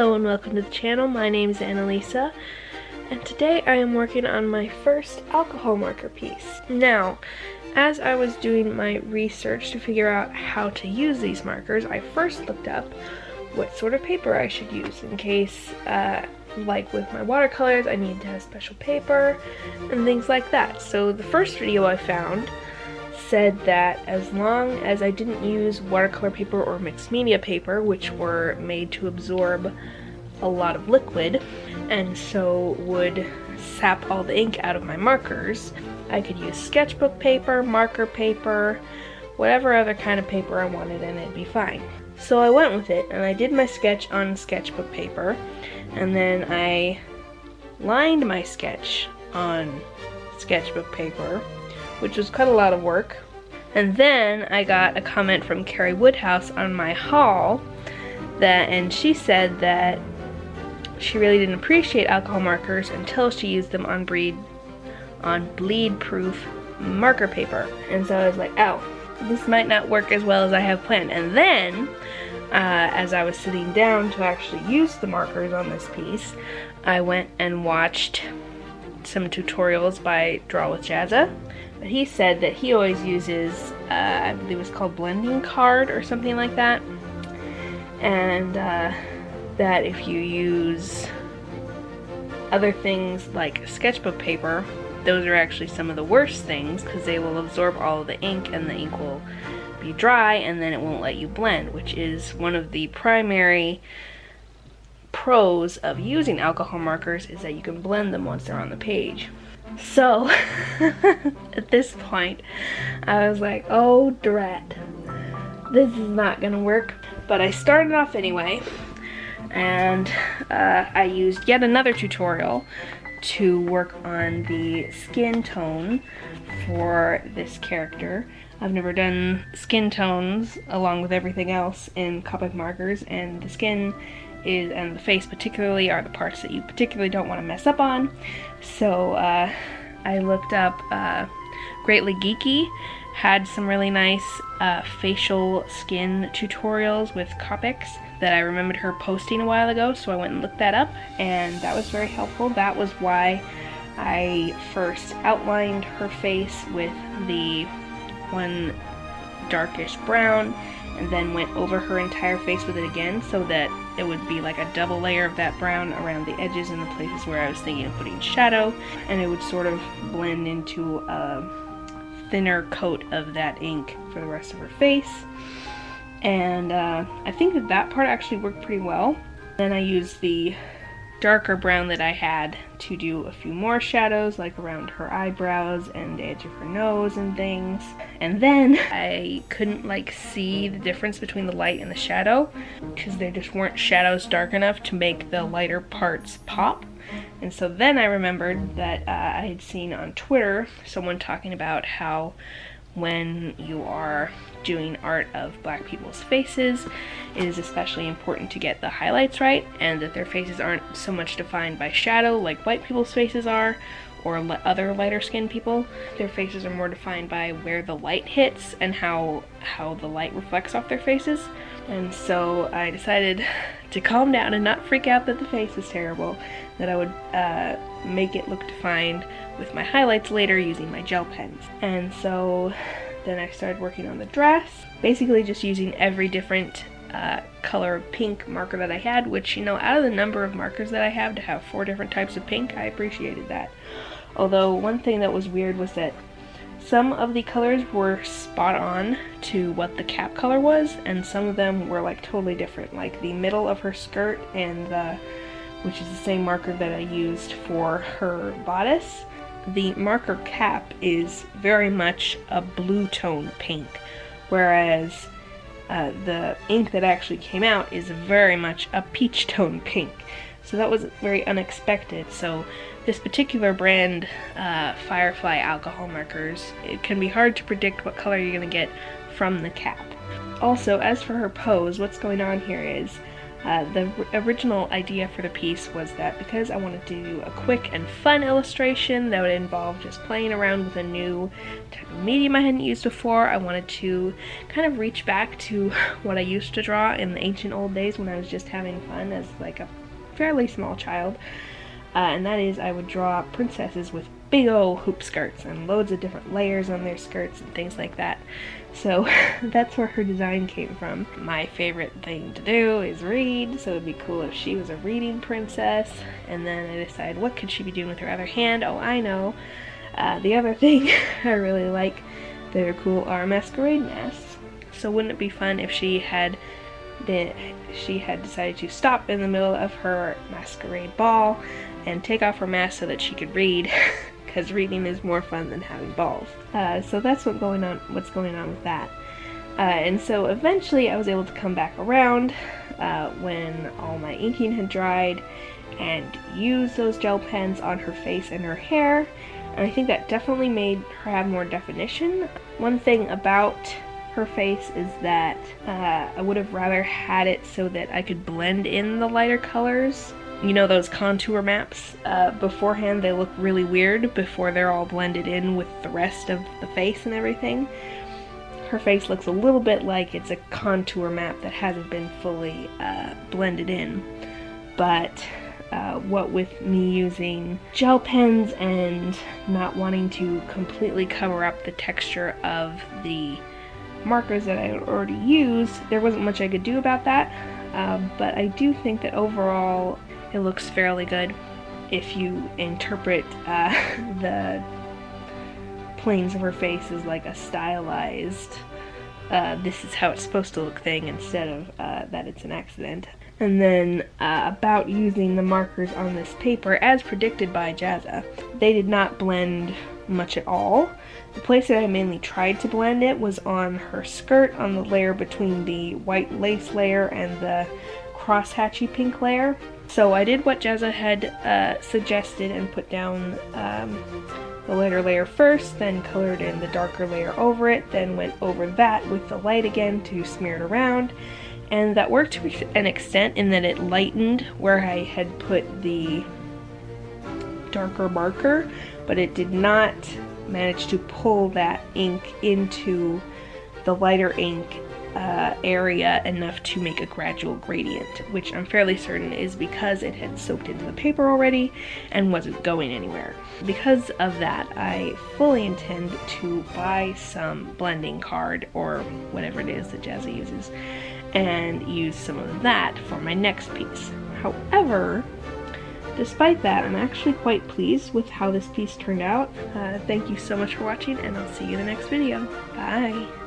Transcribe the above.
Hello and welcome to the channel. My name is Annalisa, and today I am working on my first alcohol marker piece. Now, as I was doing my research to figure out how to use these markers, I first looked up what sort of paper I should use in case, like with my watercolors, I need to have special paper and things like that. So the first video I found said that as long as I didn't use watercolor paper or mixed media paper, which were made to absorb a lot of liquid and so would sap all the ink out of my markers, I could use sketchbook paper, marker paper, whatever other kind of paper I wanted, and it'd be fine. So I went with it and I did my sketch on sketchbook paper, and then I lined my sketch on sketchbook paper, which was quite a lot of work. And then I got a comment from Carrie Woodhouse on my haul and she said that she really didn't appreciate alcohol markers until she used them on bleed-proof marker paper. And so I was like, oh, this might not work as well as I have planned. And then, as I was sitting down to actually use the markers on this piece, I went and watched some tutorials by Draw with Jazza. But he said that he always uses, I believe it's called blending card or something like that. And that if you use other things like sketchbook paper, those are actually some of the worst things because they will absorb all of the ink and the ink will be dry and then it won't let you blend, which is one of the primary pros of using alcohol markers, is that you can blend them once they're on the page. So at this point I was like, oh drat, this is not gonna work. But I started off anyway, and I used yet another tutorial to work on the skin tone for this character. I've never done skin tones along with everything else in Copic markers, and the skin and the face particularly are the parts that you particularly don't want to mess up on. So I looked up Greatly Geeky had some really nice facial skin tutorials with Copics that I remembered her posting a while ago, so I went and looked that up, and that was very helpful. That was why I first outlined her face with the one darkish brown and then went over her entire face with it again so that it would be like a double layer of that brown around the edges and the places where I was thinking of putting shadow, and it would sort of blend into a thinner coat of that ink for the rest of her face. And I think that part actually worked pretty well. Then I used the darker brown that I had to do a few more shadows, like around her eyebrows and the edge of her nose and things. And then I couldn't see the difference between the light and the shadow because there just weren't shadows dark enough to make the lighter parts pop. And so then I remembered that I had seen on Twitter someone talking about how when you are doing art of black people's faces, it is especially important to get the highlights right, and that their faces aren't so much defined by shadow like white people's faces are, or other lighter skinned people. Their faces are more defined by where the light hits and how the light reflects off their faces. And so I decided to calm down and not freak out that the face was terrible, that I would make it look defined with my highlights later using my gel pens. And so then I started working on the dress, basically just using every different color of pink marker that I had, which, you know, out of the number of markers that I have, to have 4 different types of pink, I appreciated that. Although one thing that was weird was that some of the colors were spot on to what the cap color was, and some of them were totally different. Like the middle of her skirt which is the same marker that I used for her bodice, the marker cap is very much a blue tone pink, whereas the ink that actually came out is very much a peach tone pink. So that was very unexpected. So this particular brand, Firefly alcohol markers, it can be hard to predict what color you're going to get from the cap. Also, as for her pose, what's going on here is The original idea for the piece was that because I wanted to do a quick and fun illustration that would involve just playing around with a new type of medium I hadn't used before, I wanted to kind of reach back to what I used to draw in the ancient old days when I was just having fun as like a fairly small child. And that is, I would draw princesses with big old hoop skirts and loads of different layers on their skirts and things like that. So that's where her design came from. My favorite thing to do is read, so it'd be cool if she was a reading princess. And then I decided, what could she be doing with her other hand? Oh, I know. The other thing I really like that are cool are masquerade masks. So wouldn't it be fun if she had decided to stop in the middle of her masquerade ball and take off her mask so that she could read, because reading is more fun than having balls. So that's what's going on with that. And so eventually I was able to come back around when all my inking had dried and use those gel pens on her face and her hair, and I think that definitely made her have more definition. One thing about her face is that I would have rather had it so that I could blend in the lighter colors. You know, those contour maps, beforehand they look really weird before they're all blended in with the rest of the face and everything. Her face looks a little bit like it's a contour map that hasn't been fully blended in. But what with me using gel pens and not wanting to completely cover up the texture of the markers that I had already used, there wasn't much I could do about that. But I do think that overall it looks fairly good if you interpret the planes of her face as like a stylized, this is how it's supposed to look thing, instead of that it's an accident. And then about using the markers on this paper, as predicted by Jazza, they did not blend much at all. The place that I mainly tried to blend it was on her skirt, on the layer between the white lace layer and the crosshatchy pink layer. So I did what Jazza had suggested and put down the lighter layer first, then colored in the darker layer over it, then went over that with the light again to smear it around. And that worked to an extent in that it lightened where I had put the darker marker, but it did not manage to pull that ink into the lighter ink area enough to make a gradual gradient, which I'm fairly certain is because it had soaked into the paper already and wasn't going anywhere. Because of that, I fully intend to buy some blending card or whatever it is that Jazza uses and use some of that for my next piece. However, despite that, I'm actually quite pleased with how this piece turned out. Thank you so much for watching, and I'll see you in the next video. Bye!